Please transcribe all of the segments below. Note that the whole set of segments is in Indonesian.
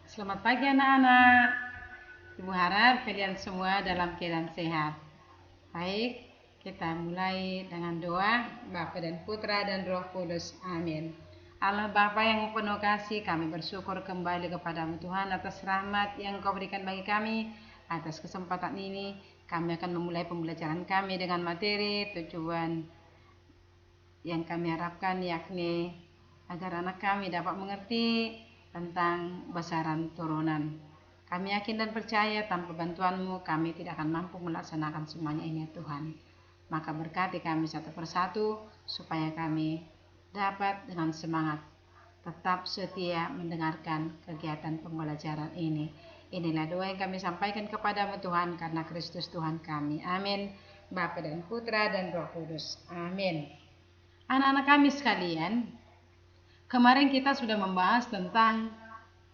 Selamat pagi anak-anak. Ibu harap kalian semua dalam keadaan sehat. Baik, kita mulai dengan doa Bapa dan Putra dan Roh Kudus. Amin. Allah Bapa yang penuh kasih, kami bersyukur kembali kepadamu Tuhan atas rahmat yang Kau berikan bagi kami. Atas kesempatan ini, kami akan memulai pembelajaran kami dengan materi tujuan yang kami harapkan, yakni agar anak kami dapat mengerti tentang besaran turunan. Kami yakin dan percaya tanpa bantuan-Mu kami tidak akan mampu melaksanakan semuanya ini Tuhan. Maka berkati kami satu persatu supaya kami dapat dengan semangat tetap setia mendengarkan kegiatan pembelajaran ini. Inilah doa yang kami sampaikan kepadamu Tuhan karena Kristus Tuhan kami. Amin. Bapa dan Putra dan Roh Kudus. Amin. Anak-anak kami sekalian, kemarin kita sudah membahas tentang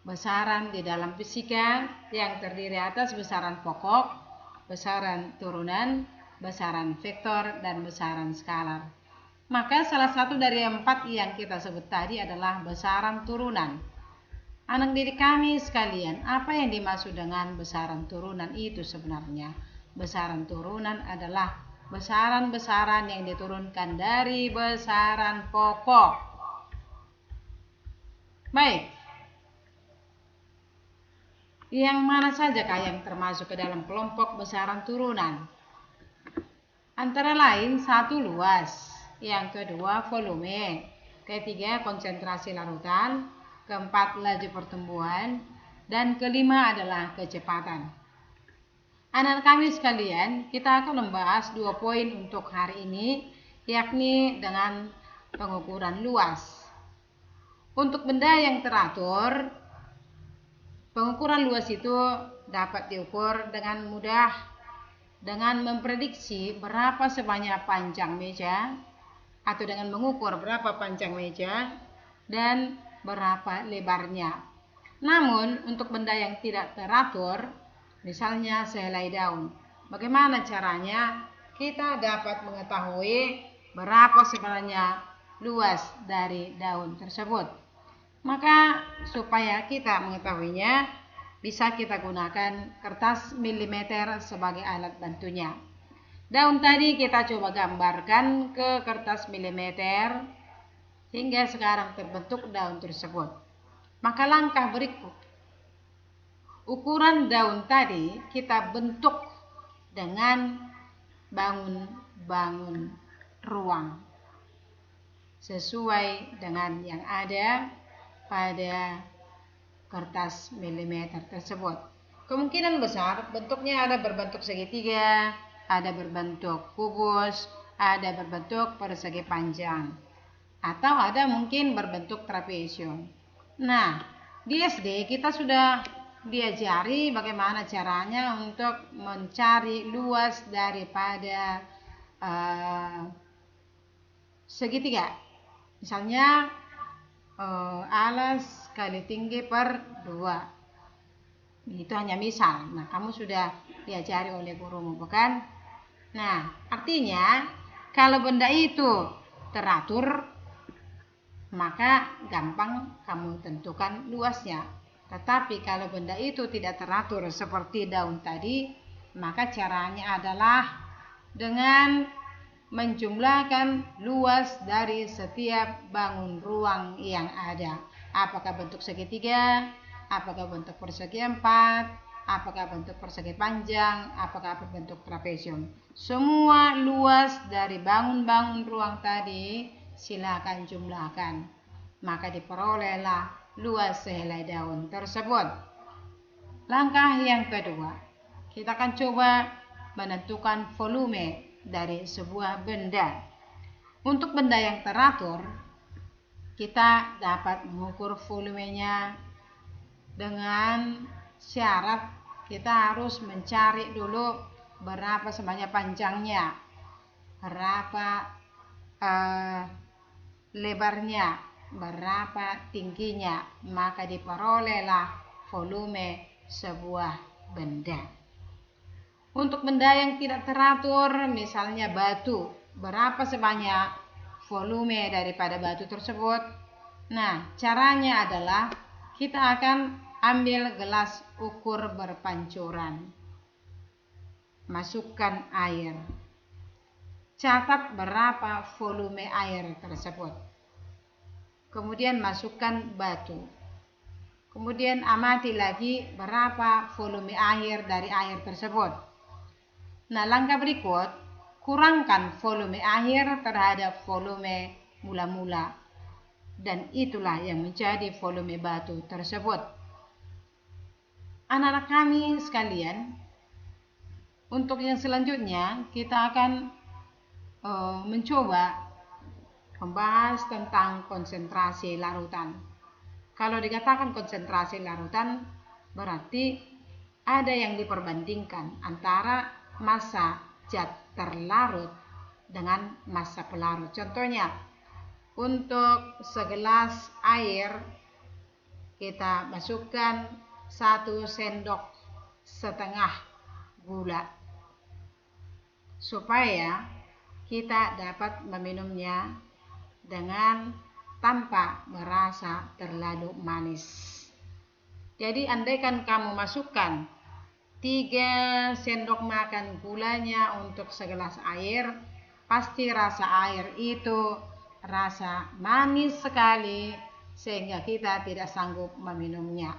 besaran di dalam fisika yang terdiri atas besaran pokok, besaran turunan, besaran vektor, dan besaran skalar. Maka salah satu dari 4 yang kita sebut tadi adalah besaran turunan. Anak didik kami sekalian, apa yang dimaksud dengan besaran turunan itu sebenarnya? Besaran turunan adalah besaran-besaran yang diturunkan dari besaran pokok. Baik, yang mana sajakah yang termasuk ke dalam kelompok besaran turunan? Antara lain, 1 luas, yang kedua volume, ketiga konsentrasi larutan, keempat laju pertumbuhan, dan kelima adalah kecepatan. Anak kami sekalian, kita akan membahas 2 poin untuk hari ini, yakni dengan pengukuran luas. Untuk benda yang teratur, pengukuran luas itu dapat diukur dengan mudah dengan memprediksi berapa sebanyak panjang meja atau dengan mengukur berapa panjang meja dan berapa lebarnya. Namun untuk benda yang tidak teratur, misalnya sehelai daun, bagaimana caranya kita dapat mengetahui berapa sebenarnya luas dari daun tersebut? Maka supaya kita mengetahuinya, bisa kita gunakan kertas milimeter sebagai alat bantunya. Daun tadi kita coba gambarkan ke kertas milimeter hingga sekarang terbentuk daun tersebut. Maka langkah berikut, ukuran daun tadi kita bentuk dengan bangun ruang sesuai dengan yang ada pada kertas milimeter tersebut. Kemungkinan besar bentuknya ada berbentuk segitiga, ada berbentuk kubus, ada berbentuk persegi panjang, atau ada mungkin berbentuk trapesium. Nah, di SD kita sudah diajari bagaimana caranya untuk mencari luas daripada segitiga. Misalnya alas kali tinggi per 2. Itu hanya misal. Nah, kamu sudah diajari oleh gurumu, bukan? Nah, artinya kalau benda itu teratur, maka gampang kamu tentukan luasnya. Tetapi kalau benda itu tidak teratur seperti daun tadi, maka caranya adalah dengan menjumlahkan luas dari setiap bangun ruang yang ada. Apakah bentuk segitiga, apakah bentuk persegi 4, apakah bentuk persegi panjang, apakah bentuk trapesium. Semua luas dari bangun-bangun ruang tadi silakan jumlahkan. Maka diperolehlah luas sehelai daun tersebut. Langkah yang kedua, kita akan coba menentukan volume dari sebuah benda. Untuk benda yang teratur, kita dapat mengukur volumenya dengan syarat kita harus mencari dulu berapa sebenarnya panjangnya, berapa lebarnya, berapa tingginya, maka diperolehlah volume sebuah benda. Untuk benda yang tidak teratur, misalnya batu, berapa sebanyak volume daripada batu tersebut? Nah, caranya adalah kita akan ambil gelas ukur berpancuran. Masukkan air. Catat berapa volume air tersebut. Kemudian masukkan batu. Kemudian amati lagi berapa volume air dari air tersebut. Nah, langkah berikut, kurangkan volume air terhadap volume mula-mula. Dan itulah yang menjadi volume batu tersebut. Anak-anak kami sekalian, untuk yang selanjutnya kita akan mencoba membahas tentang konsentrasi larutan. Kalau dikatakan konsentrasi larutan, berarti ada yang diperbandingkan antara massa zat terlarut dengan massa pelarut. Contohnya, untuk segelas air kita masukkan 1,5 sendok gula supaya kita dapat meminumnya dengan tanpa merasa terlalu manis. Jadi andaikan kamu masukkan 3 sendok makan gulanya untuk segelas air, pasti rasa air itu rasa manis sekali sehingga kita tidak sanggup meminumnya.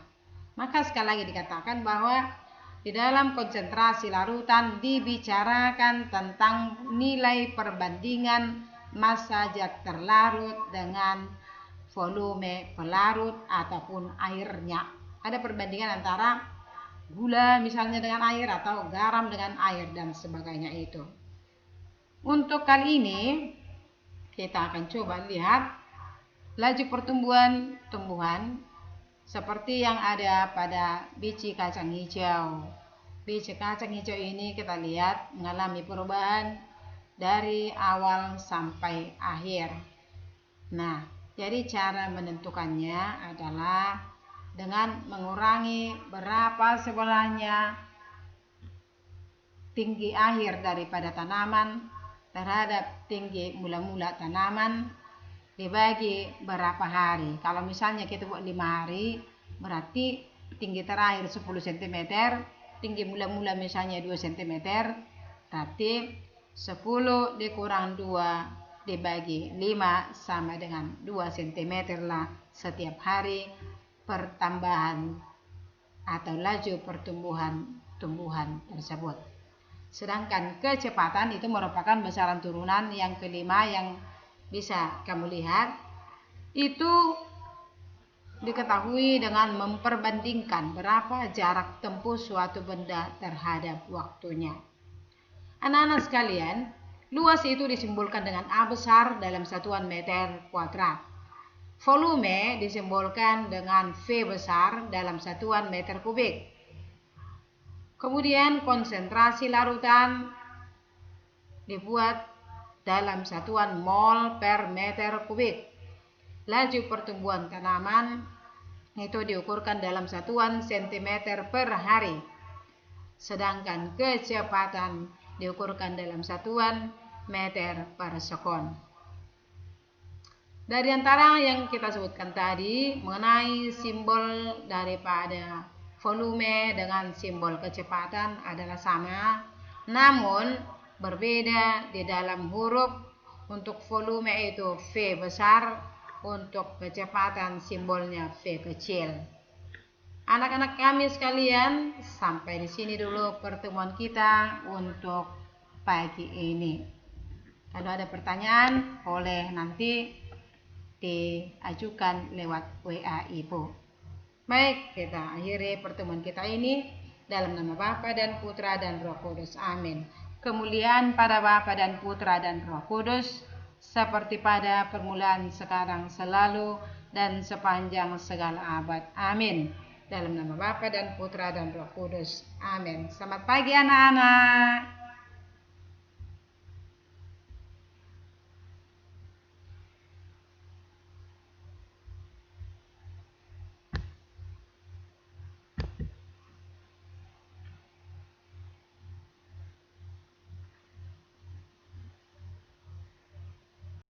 Maka sekali lagi dikatakan bahwa di dalam konsentrasi larutan dibicarakan tentang nilai perbandingan massa zat terlarut dengan volume pelarut ataupun airnya. Ada perbandingan antara gula misalnya dengan air atau garam dengan air dan sebagainya itu. Untuk kali ini kita akan coba lihat laju pertumbuhan tumbuhan seperti yang ada pada biji kacang hijau. Biji kacang hijau ini kita lihat mengalami perubahan dari awal sampai akhir. Nah, jadi cara menentukannya adalah dengan mengurangi berapa sebenarnya tinggi akhir daripada tanaman terhadap tinggi mula-mula tanaman dibagi berapa hari. Kalau misalnya kita buat 5 hari, berarti tinggi terakhir 10 cm, tinggi mula-mula misalnya 2 cm, berarti 10 dikurang 2 dibagi 5 sama dengan 2 cm lah setiap hari pertambahan atau laju pertumbuhan tumbuhan tersebut. Sedangkan kecepatan itu merupakan besaran turunan yang kelima yang bisa kamu lihat. Itu diketahui dengan memperbandingkan berapa jarak tempuh suatu benda terhadap waktunya. Anak-anak sekalian, luas itu disimbolkan dengan A besar dalam satuan meter kuadrat. Volume disimbolkan dengan V besar dalam satuan meter kubik. Kemudian konsentrasi larutan dibuat dalam satuan mol per meter kubik. Laju pertumbuhan tanaman itu diukurkan dalam satuan sentimeter per hari. Sedangkan kecepatan diukurkan dalam satuan meter per sekon. Dari antara yang kita sebutkan tadi mengenai simbol daripada volume dengan simbol kecepatan adalah sama, namun berbeda di dalam huruf. Untuk volume itu V besar, untuk kecepatan simbolnya V kecil. Anak-anak kami sekalian, sampai di sini dulu pertemuan kita untuk pagi ini. Kalau ada pertanyaan, boleh nanti diajukan lewat WA Ibu. Baik, kita akhiri pertemuan kita ini dalam nama Bapa dan Putra dan Roh Kudus. Amin. Kemuliaan pada Bapa dan Putra dan Roh Kudus, seperti pada permulaan, sekarang, selalu, dan sepanjang segala abad. Amin. Dalam nama Bapa dan Putra dan Roh Kudus. Amin. Selamat pagi anak-anak.